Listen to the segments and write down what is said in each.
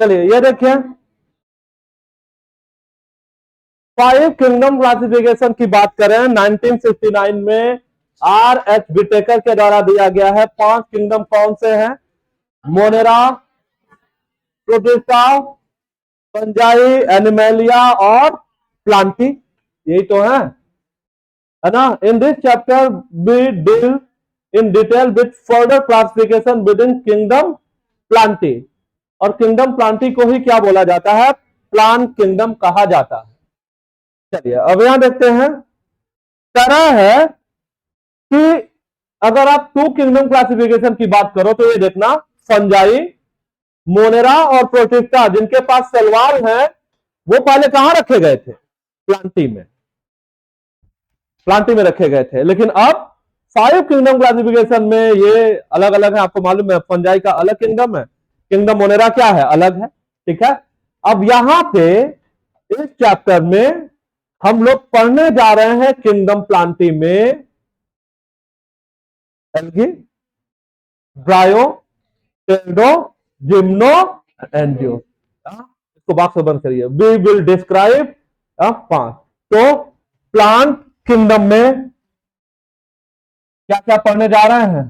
चलिए ये देखिए, 5 किंगडम क्लासिफिकेशन की बात करें 1969 में आर एच विटेकर के द्वारा दिया गया है। 5 किंगडम कौन से हैं? मोनेरा, प्रोटिस्टा, फंजाई, एनिमेलिया और प्लांटी, यही तो है ना। In this chapter we deal in detail with further classification within kingdom Plantae. और किंगडम प्लांटी को ही क्या बोला जाता है? प्लांट किंगडम कहा जाता है। चलिए अब यहां देखते हैं, तरह है कि अगर आप 2 किंगडम क्लासिफिकेशन की बात करो तो ये देखना, फंजाई, मोनेरा और प्रोटिस्टा जिनके पास सलवार है वो पहले कहां रखे गए थे? प्लांटी में, प्लांटी में रखे गए थे। लेकिन अब 5 किंगडम क्लासिफिकेशन में ये अलग अलग है। आपको मालूम है फंजाई का अलग किंगडम है, किंगडम मोनेरा क्या है? अलग है। ठीक है, अब यहां पे इस चैप्टर में हम लोग पढ़ने जा रहे हैं किंगडम प्लांटी में algae, bryo, pterido, gymno, angio. इसको बॉक्स में बंद करिए। We will describe 5। तो प्लांट किंगडम में क्या क्या पढ़ने जा रहे हैं?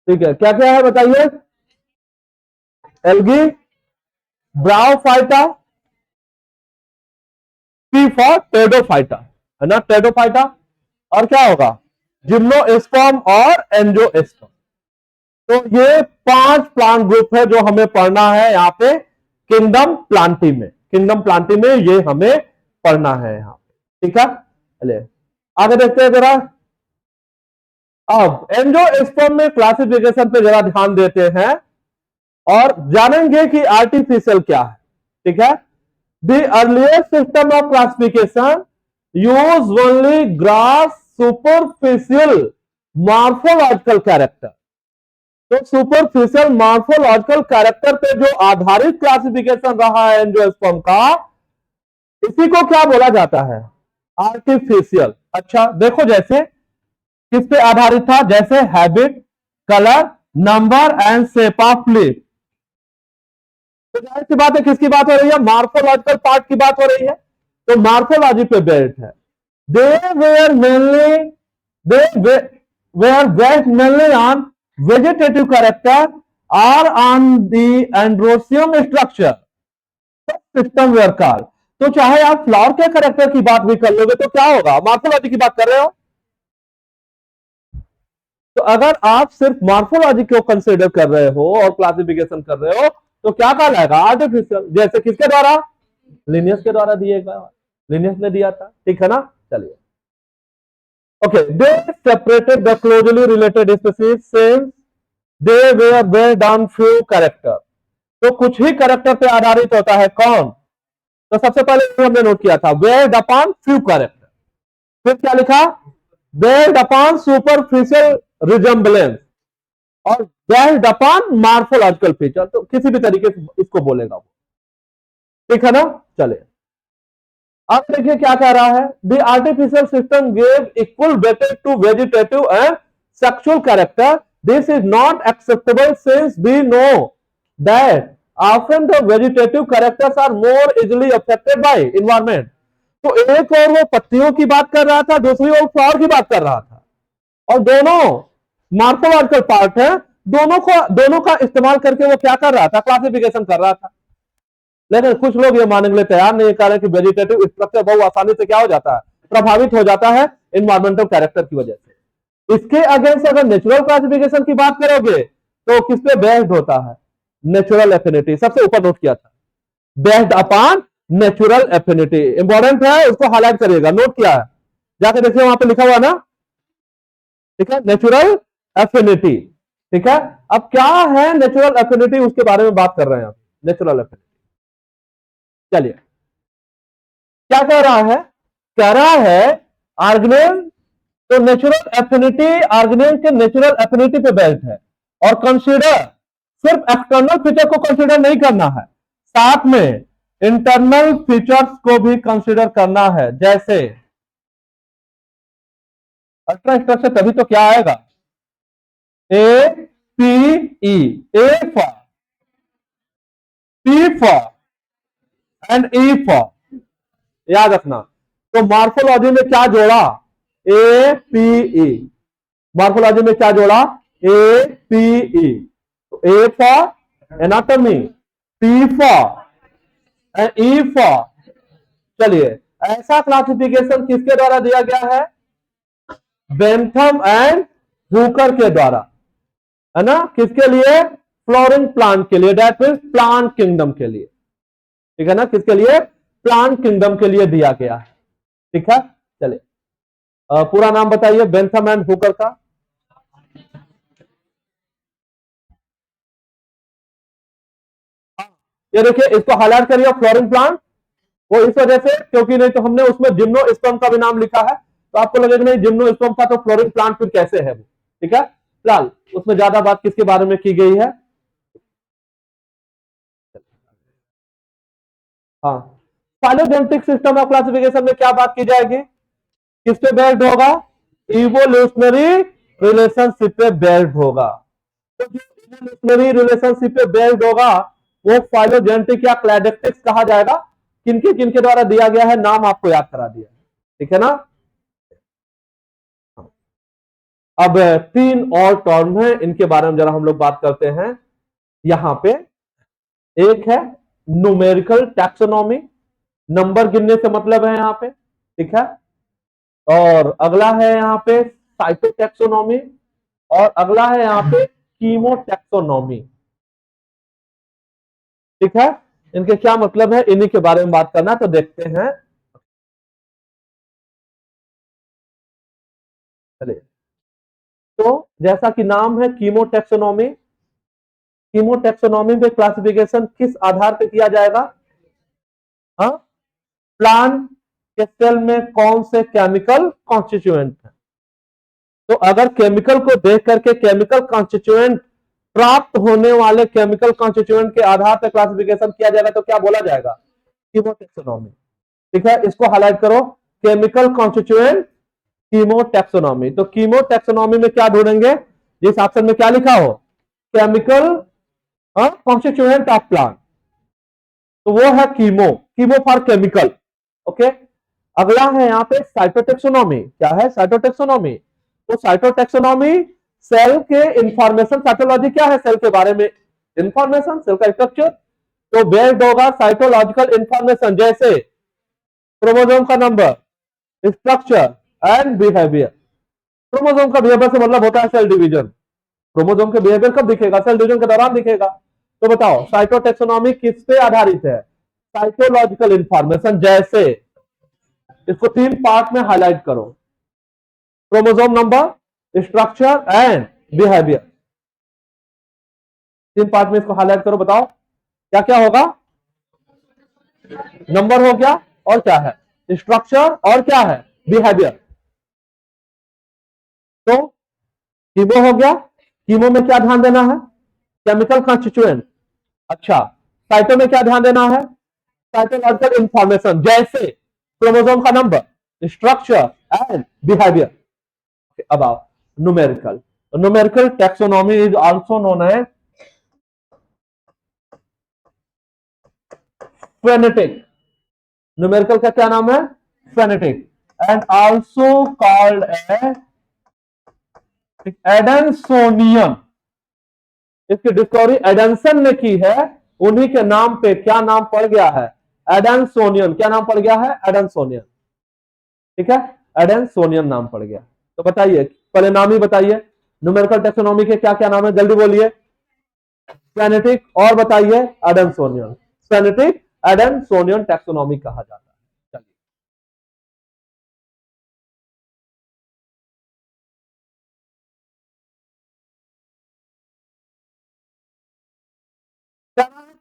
ठीक है, क्या क्या है बताइए? Algae, bryophyta, T for Pteridophyta, है ना, टेडोफाइटा। और क्या होगा? जिम्नोस्पर्म और एंजियोस्पर्म। तो ये 5 प्लांट ग्रुप है जो हमें पढ़ना है यहाँ पे किंगडम प्लांटी में। किंगडम प्लांटी में ये हमें पढ़ना है यहाँ पे। ठीक है, चलिए आगे देखते हैं जरा। अब एंजियोस्पर्म में क्लासिफिकेशन पे जरा ध्यान देते हैं और जानेंगे कि आर्टिफिशियल क्या है। ठीक है, the earliest system of classification use only grass superficial morphological character. तो सुपरफिशियल मॉर्फोलॉजिकल कैरेक्टर पे जो आधारित क्लासिफिकेशन रहा है एंजियोस्पर्म का, इसी को क्या बोला जाता है? आर्टिफिशियल। अच्छा देखो, जैसे किस पे आधारित था? जैसे habit, colour, number and shape of leaf. तो जाहिर सी बात है किसकी बात हो रही है? मॉर्फोलॉजिकल पार्ट की बात हो रही है। तो मॉर्फोलॉजी पे बेस्ड है। They were mainly they were based mainly on vegetative character और on the androecium structure system were called. तो चाहे आप फ्लावर के कैरेक्टर की बात भी कर लोगे तो क्या होगा? मॉर्फोलॉजी की बात कर रहे हो। तो अगर आप सिर्फ मॉर्फोलॉजी को कंसीडर कर रहे हो और क्लासिफिकेशन कर रहे हो तो क्या कहलाएगा? आर्टिफिशियल। जैसे किसके द्वारा? लिनियस के द्वारा दिएगा, लिनियस ने दिया था। ठीक है ना। चलिए, okay, they separated the closely related species since they were based on few character. तो कुछ ही कैरेक्टर पे आधारित होता है। कौन? तो सबसे पहले हमने नोट किया था बेस्ड अपॉन फ्यू कैरेक्टर। फिर क्या लिखा? बेस्ड अपॉन सुपरफिशियल रिजेम्बलेंस और बेस्ड अपॉन मॉर्फोलॉजिकल फीचर। तो किसी भी तरीके से इसको बोलेगा वो। ठीक है ना। चलिए अब देखिए क्या कह रहा है। The artificial system gave equal weightage to vegetative and sexual character. This is not acceptable since we know that often the vegetative characters are more easily affected by environment। तो एक और वो पत्तियों की बात कर रहा था, दूसरी ओर फ्लावर की बात कर रहा था, और दोनों मॉर्फोलॉजिकल पार्ट है। दोनों का इस्तेमाल करके वो क्या कर रहा था? क्लासिफिकेशन कर रहा था। लेकिन कुछ लोग ये मानने के लिए तैयार नहीं कर रहे कि वेजिटेटिव स्ट्रक्चर बहुत आसानी से क्या हो जाता है? प्रभावित हो जाता है इन्वायरमेंटल कैरेक्टर की वजह से। इसके अगेंस्ट अगर नेचुरल क्लासिफिकेशन की बात करोगे तो किस पे बेस्ड होता है? Natural affinity. सबसे ऊपर नोट किया था, based upon natural affinity. Important है, उसको हाईलाइट करिएगा। नोट किया है, जाके देखिए वहां पे लिखा हुआ ना। ठीक है, नेचुरल एफिनिटी। ठीक है, अब क्या है नेचुरल एफिनिटी, उसके बारे में बात कर रहे हैं। नेचुरल एफिनिटी, चलिए क्या कह रहा है? कह रहा है ऑर्गेनेल तो नेचुरल एफिनिटी ऑर्गेनेल के नेचुरल एफिनिटी पे बेस्ड है। और कंसीडर सिर्फ एक्सटर्नल फीचर को कंसीडर नहीं करना है, साथ में इंटरनल फीचर्स को भी कंसीडर करना है। जैसे अल्ट्रा स्ट्रक्चर तभी तो क्या आएगा, ए P E, A for, P for and E for, याद रखना। तो मॉर्फोलॉजी में क्या जोड़ा, ए पी ई, मॉर्फोलॉजी में क्या जोड़ा, ए पी ई। तो A for anatomy, P for and E for. चलिए, ऐसा क्लासिफिकेशन किसके द्वारा दिया गया है, बेंथम एंड हुकर के द्वारा, है ना। किसके लिए, फ्लोरिंग प्लांट के लिए, दैट मीन्स प्लांट किंगडम के लिए, ठीक है ना। किसके लिए, प्लांट किंगडम के लिए दिया गया है, ठीक है। चलिए, पूरा नाम बताइए बेंथम एंड हुकर का। ये देखिए, इसको हाईलाइट करिए, फ्लोरिंग प्लांट। वो इस वजह से क्योंकि नहीं तो हमने उसमें जिम्नोस्पर्म का भी नाम लिखा है, तो आपको लगेगा नहीं जिम्नोस्पर्म का तो फ्लोरिंग प्लांट फिर कैसे है वो, ठीक है। फिलहाल उसमें ज्यादा बात किसके बारे में की गई है, हाँ, फाइलोजेनेटिक सिस्टम ऑफ क्लासिफिकेशन में क्या बात की जाएगी, किस पे बेस्ड होगा, इवोल्यूशनरी रिलेशनशिप पे बेस्ड होगा। तो जो इवोल्यूशनरी रिलेशनशिप पे बेस्ड होगा वो फाइलोजेनेटिक या क्लैडेक्टिक्स कहा जाएगा। किनके किनके द्वारा दिया गया है, नाम आपको याद करा दिया, ठीक है ना। अब तीन और टर्म है, इनके बारे में जरा हम लोग बात करते हैं। यहां पे एक है न्यूमेरिकल टैक्सोनॉमी, नंबर गिनने से मतलब है यहां पे, ठीक है। और अगला है यहां पे साइटोटैक्सोनॉमी, और अगला है यहां पे कीमोटैक्सोनॉमी, ठीक है। इनके क्या मतलब है, इन्हीं के बारे में बात करना, तो देखते हैं। चलिए, तो जैसा कि नाम है कीमोटैक्सोनॉमी, कीमोटैक्सोनॉमी में क्लासिफिकेशन किस आधार पर किया जाएगा, हाँ, प्लांट के सेल में कौन से केमिकल कॉन्स्टिट्यूएंट है। तो अगर केमिकल को देख करके केमिकल कॉन्स्टिट्यूएंट, प्राप्त होने वाले केमिकल कॉन्स्टिट्यूएंट के आधार पर क्लासिफिकेशन किया जाएगा, तो क्या बोला जाएगा, कीमोटैक्सोनॉमी, ठीक है। इसको हाईलाइट करो, केमिकल कॉन्स्टिट्यूएंट कीमोटैक्सोनॉमी। तो कीमोटैक्सोनॉमी में क्या ढूंढेंगे, जिस ऑप्शन में क्या लिखा हो, केमिकल कॉन्स्टिट्यूएंट ऑफ प्लांट, तो वो है chemo, chemo for chemical, okay. अगला है यहाँ पे साइटोटैक्सोनॉमी, क्या है साइटोटैक्सोनॉमी, तो साइटोटैक्सोनॉमी सेल के इंफॉर्मेशन, साइटोलॉजी क्या है, सेल के बारे में इंफॉर्मेशन, सेल का स्ट्रक्चर, तो बेस्ड होगा साइटोलॉजिकल इंफॉर्मेशन, जैसे क्रोमोसोम का number, structure and behaviour. Chromosome का बिहेवियर से मतलब होता है सेल डिवीजन, क्रोमोसोम के बिहेवियर कब दिखेगा, सेल डिवीजन के दौरान दिखेगा। तो बताओ साइटोटैक्सोनॉमी किस पे आधारित है, साइटोलॉजिकल इंफॉर्मेशन। जैसे इसको तीन पार्ट में हाईलाइट करो, chromosome number, structure and behaviour, तीन पार्ट में इसको हाईलाइट करो, बताओ क्या क्या होगा, नंबर हो गया, और क्या है, स्ट्रक्चर, और क्या है, बिहेवियर। तो कीमो हो गया, कीमो में क्या ध्यान देना है, केमिकल कॉन्स्टिट्यूएंट। अच्छा, साइटो में क्या ध्यान देना है, साइटोलॉजिकल इंफॉर्मेशन, जैसे क्रोमोसोम का number, structure and behaviour. About numerical, numerical taxonomy is also known as phenetic, numerical का क्या नाम है, phenetic, and also called as Adansonian. इसकी डिस्कवरी एडेंसन ने की है, उन्हीं के नाम पे क्या नाम पड़ गया है, एडेंसोनियन। क्या नाम पड़ गया है, एडेंसोनियन, ठीक है, एडेंसोनियन नाम पड़ गया। तो बताइए, पहले नाम ही बताइए, न्यूमेरिकल टैक्सोनॉमी के क्या क्या नाम है, जल्दी बोलिए, फेनेटिक, और बताइए एडेंसोनियन, फेनेटिक एडेंसोनियन टैक्सोनॉमी कहा जाता है।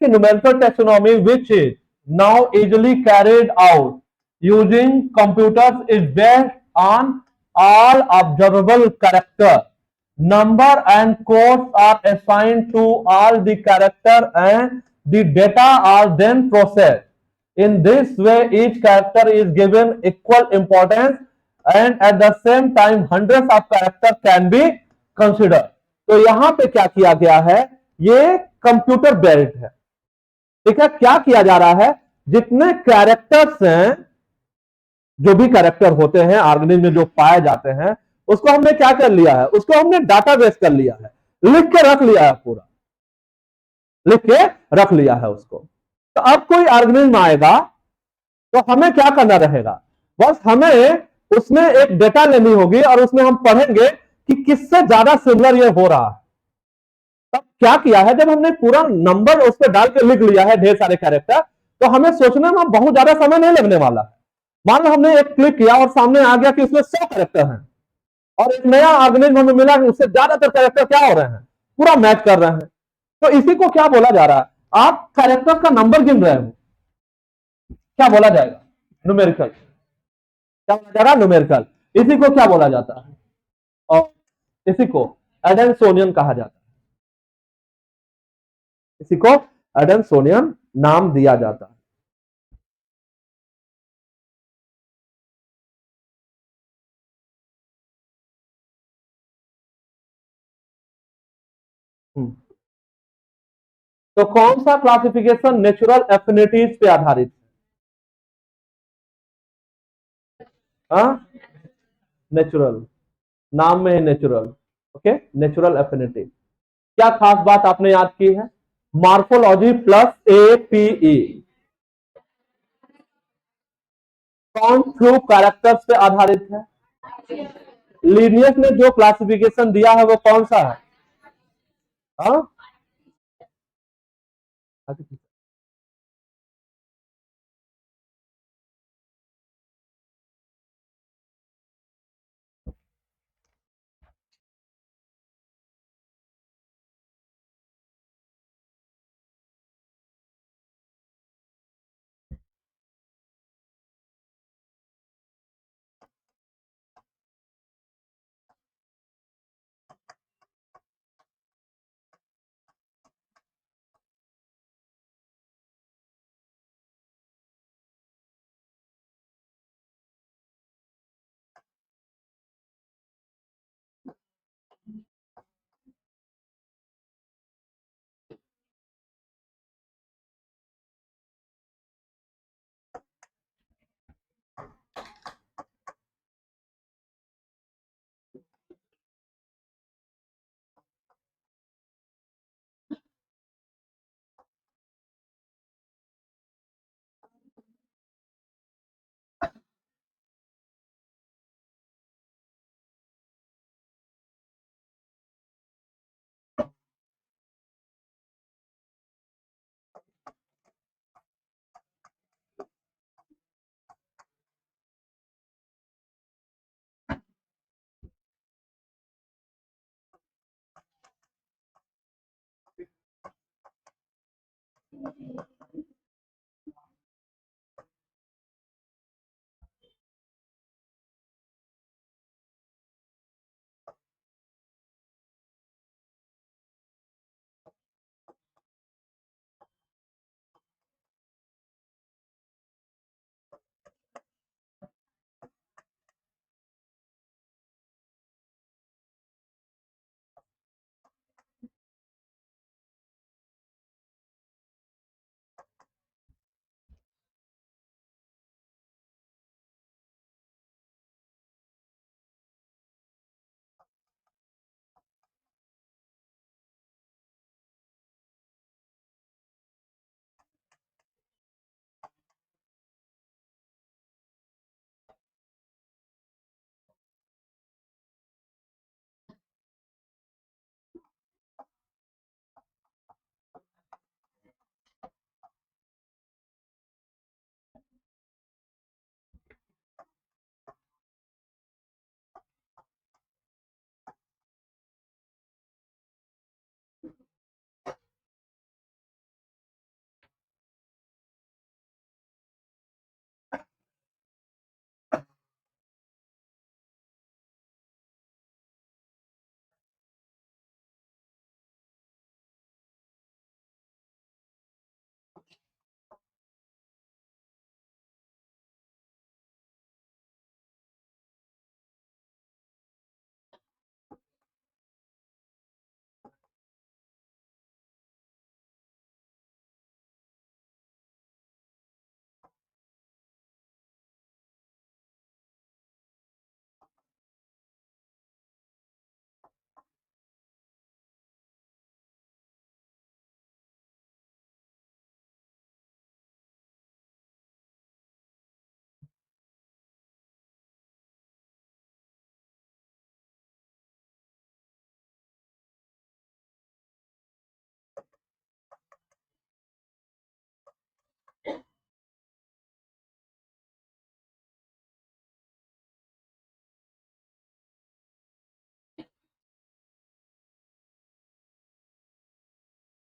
Numerical taxonomy, which is now easily carried out using computers, is based on all observable character. Number and codes are assigned to all the character and the data are then processed. In this way, each character is given equal importance and at the same time hundreds of characters can be considered. तो यहां पे क्या किया गया है, ये computer based है। ठीक है, क्या किया जा रहा है, जितने कैरेक्टर्स हैं, जो भी कैरेक्टर होते हैं ऑर्गेनिज्म में जो पाए जाते हैं, उसको हमने क्या कर लिया है, उसको हमने डाटाबेस कर लिया है, लिख के रख लिया है, पूरा लिख के रख लिया है उसको। तो अब कोई ऑर्गेनिज्म आएगा तो हमें क्या करना रहेगा, बस हमें उसमें एक डेटा लेनी होगी और उसमें हम पढ़ेंगे कि किससे ज्यादा सिमिलर ये हो रहा है। तब क्या किया है, जब हमने पूरा नंबर उस पर डाल के लिख लिया है ढेर सारे कैरेक्टर, तो हमें सोचने में बहुत ज्यादा समय नहीं लगने वाला है। मान लो हमने एक क्लिक किया और सामने आ गया कि उसमें 100 कैरेक्टर हैं और एक नया ऑर्गेनिज्म हमें मिला कि उससे ज्यादातर कैरेक्टर क्या हो रहे हैं, पूरा मैच कर रहे हैं। तो इसी को क्या बोला जा रहा है, आप कैरेक्टर का नंबर गिन रहे हो, क्या बोला जाएगा, न्यूमेरिकल। क्या बोला जाएगा, न्यूमेरिकल। इसी को क्या बोला जाता है, और इसी को एडेंसोनियन कहा जाता है, इसी को एडेंसोनियन नाम दिया जाता है। तो कौन सा क्लासिफिकेशन नेचुरल एफिनिटीज पे आधारित है, नेचुरल, नाम में है नेचुरल। Okay, natural affinity. क्या खास बात आपने याद की है, मार्फोलॉजी प्लस एपीई कौन थ्रू कैरेक्टर्स पे आधारित है। लीनियस ने जो क्लासिफिकेशन दिया है वो कौन सा है, हाँ?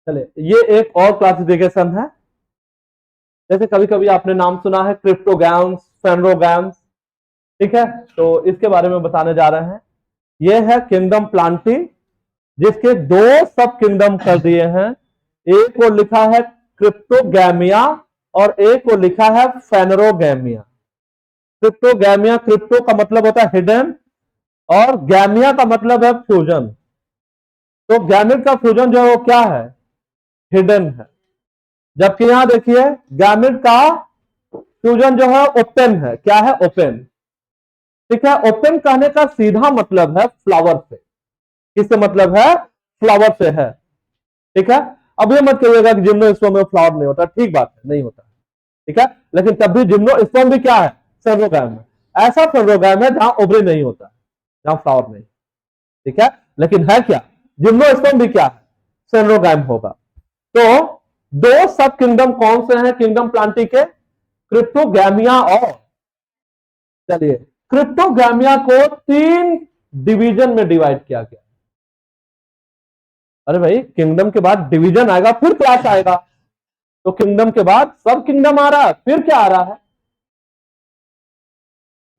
चलिए ये एक और क्लासिफिकेशन है। जैसे कभी कभी आपने नाम सुना है क्रिप्टोगैम्स, फेनरोगैम्स, ठीक है, तो इसके बारे में बताने जा रहे हैं। ये है किंगडम प्लांटी, जिसके दो सब किंगडम कर दिए हैं। एक को लिखा है क्रिप्टोगैमिया और एक को लिखा है फेनरोगैमिया। क्रिप्टोगैमिया, क्रिप्टो का मतलब होता है हिडन और गैमिया का मतलब है फ्यूजन। तो गैमिट का फ्यूजन जो है वो क्या है, हिडन है। जबकि यहां देखिए गैमिट का फ्यूजन जो है ओपन है। क्या है, ओपन। ठीक है, ओपन कहने का सीधा मतलब है फ्लावर से। किससे मतलब है, फ्लावर से है। ठीक है, अब ये मत कहिएगा कि जिम्नोस्पर्म में फ्लावर नहीं होता, ठीक बात है, नहीं होता। ठीक है, लेकिन तब भी जिम्नोस्पर्म भी क्या है, फेनरोगैम है। ऐसा फेनरोगैम है जहां ओवरी नहीं होता, जहां फ्लावर नहीं। ठीक है, लेकिन है क्या, जिम्नोस्पर्म भी क्या है, फेनरोगैम होगा। तो दो सब किंगडम कौन से हैं किंगडम प्लांटी के, क्रिप्टोगैमिया और, चलिए, क्रिप्टोगैमिया को 3 डिवीजन में डिवाइड किया गया। अरे भाई, किंगडम के बाद डिवीजन आएगा फिर क्लास आएगा। तो किंगडम के बाद सब किंगडम आ रहा है, फिर क्या आ रहा है,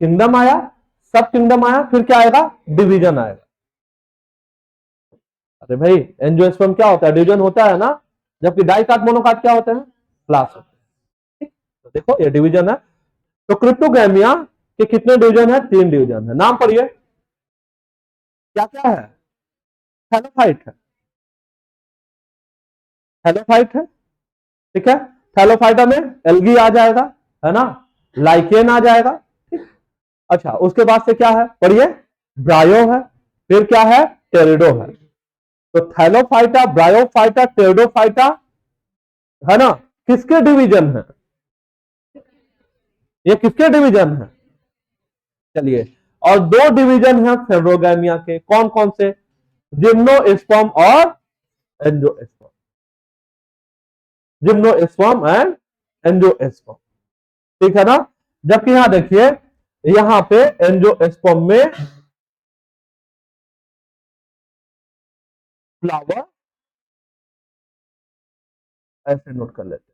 किंगडम आया, सब किंगडम आया, फिर क्या आएगा, डिवीजन आएगा। अरे भाई, एंजियोस्पर्म क्या होता है, डिवीजन होता है ना। जबकि डाइकाट मोनोकाट क्या होते हैं, क्लास होते हैं। तो देखो ये डिवीजन है। तो क्रिप्टोगैमिया के कितने डिवीजन है, 3 डिवीजन है। नाम पढ़िए, क्या क्या है, थैलोफाइट है, थैलोफाइट है। ठीक है, थैलोफाइटा में एल्गी आ जाएगा, है ना, लाइकेन आ जाएगा। ठीक। अच्छा, उसके बाद से क्या है, पढ़िए, ब्रायो है, फिर क्या है, टेरिडो है। तो थैलोफाइटा, ब्रायोफाइटा, टेरिडोफाइटा, है ना, किसके डिवीजन है, ये किसके डिवीजन है, चलिए। और 2 डिवीजन है फेब्रोगैमिया के, कौन कौन से, जिम्नोस्पर्म और एंजियोस्पर्म, जिम्नोस्पर्म एंड एंजियोस्पर्म। ठीक है ना। जबकि यहां देखिए, यहां पे एंजियोस्पर्म में फ्लावर, ऐसे नोट कर लेते हैं।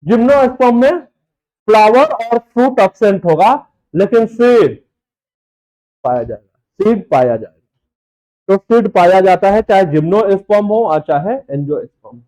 जिम्नोस्पर्म में फ्लावर और फ्रूट एब्सेंट होगा, लेकिन सीड पाया जाएगा, सीड पाया जाएगा। तो सीड पाया जाता है चाहे जिम्नोस्पर्म हो और चाहे एंजियोस्पर्म।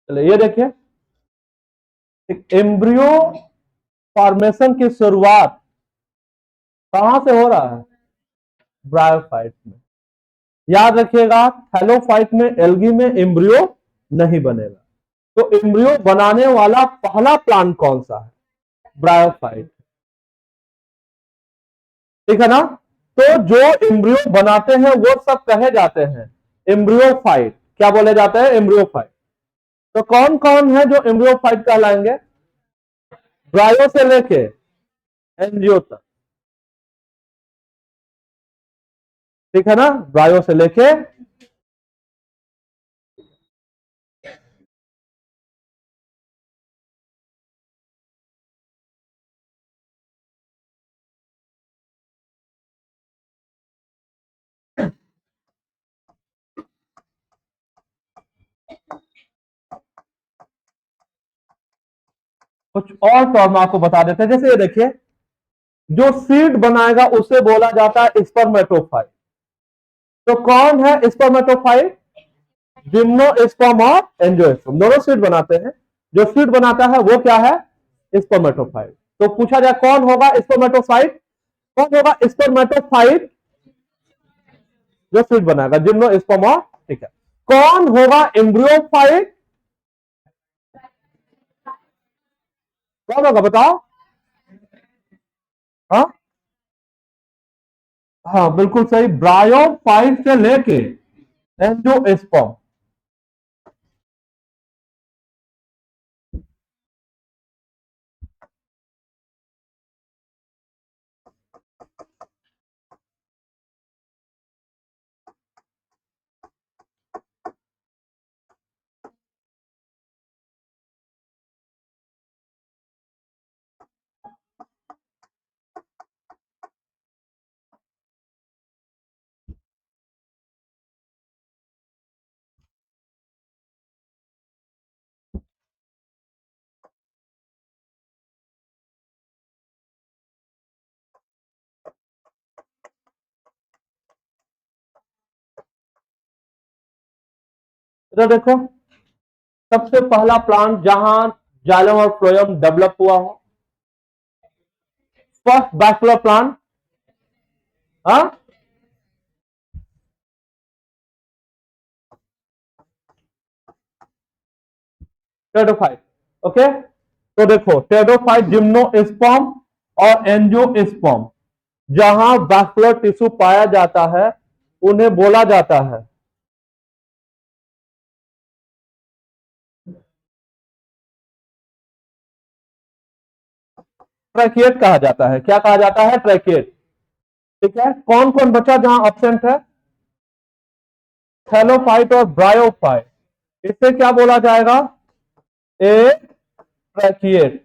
चलिए ये देखिए, एम्ब्रियो फॉर्मेशन की शुरुआत कहां से हो रहा है, ब्रायोफाइट में। याद रखिएगा, थैलोफाइट में, एल्गी में एम्ब्रियो नहीं बनेगा। तो एम्ब्रियो बनाने वाला पहला प्लांट कौन सा है? ब्रायोफाइट। ठीक है ना? तो जो एम्ब्रियो बनाते हैं वो सब कहे जाते हैं एम्ब्रियोफाइट। क्या बोले जाते हैं? एम्ब्रियोफाइट। तो कौन कौन है जो एम्ब्रियोफाइट कहलाएंगे? ब्रायो से लेके एंजियो तक। ठीक है ना? ब्रायो से लेके कुछ और टर्म आपको बता देते हैं। जैसे ये देखिए, जो सीड बनाएगा उसे बोला जाता है स्पर्मेटोफाइट। तो कौन है स्पर्मेटोफाइट? जिम्नोस्पर्म और एंजियोस्पर्म दोनों सीड बनाते हैं। जो सीड बनाता है वो क्या है? स्पर्मेटोफाइट। तो पूछा जाए कौन होगा स्पर्मेटोफाइट? कौन होगा स्पर्मेटोफाइट जो सीड बनाएगा? जिम्नोस्पर्म और, ठीक है। कौन होगा एम्ब्रियोफाइट? कौन होगा बताओ? हाँ हाँ, बिल्कुल सही, ब्रायोफाइट से लेके एंजियोस्पर्म। इधर देखो, सबसे पहला प्लांट जहां जाइलम और फ्लोएम डेवलप हुआ हो, फर्स्ट बैचलर प्लांट। हाँ, टेरिडोफाइट। ओके, तो देखो, टेरिडोफाइट, जिम्नोस्पर्म और एंजियोस्पर्म, जहां वैस्कुलर टिश्यू पाया जाता है उन्हें बोला जाता है, ट्रैकिएट कहा जाता है। क्या कहा जाता है? ट्रैकिएट। ठीक है, कौन कौन बचा जहां ऑप्शन है? थैलोफाइट और ब्रायोफाइट। इससे क्या बोला जाएगा? ए ट्रैकिएट।